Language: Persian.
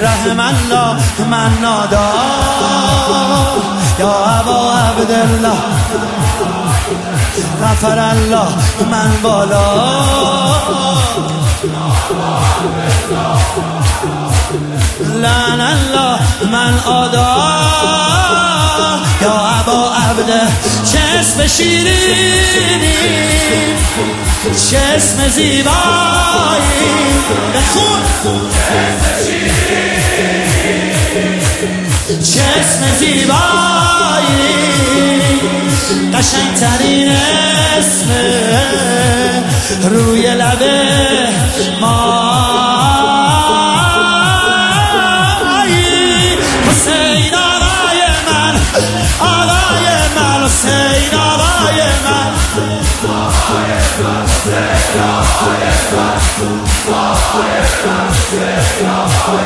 رحم الله من نادا یا ابا عبدالله غفر الله من بالا لعن الله من آدا یا ابا عبده. چه اسم شیرینی چه اسم زیبایی بخون چه اسم زیبایی قشنگترین اسم روی لب مایی. حسین آقای من آقای من حسین آقای من